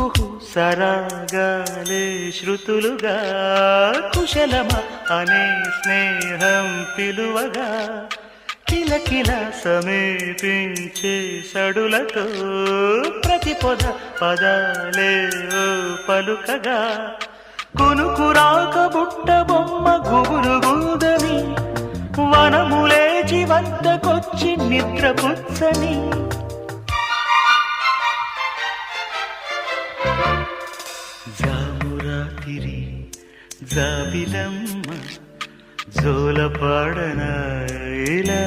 కుహు సరాగాలే శృతులుగా కుశలమ అనే స్నేహం పిలువగా కిలకిల సమీపించే సడులతో ప్రతి పొద పదాలే ఓ పలుకగా కునుకురాక బుట్ట బొమ్మ గుబురు గూదని వనములేచి వద్దకొచ్చి నిద్రపుచ్చని జామురాతిరి జాబిలమ్మ జోలపాడన ఇలా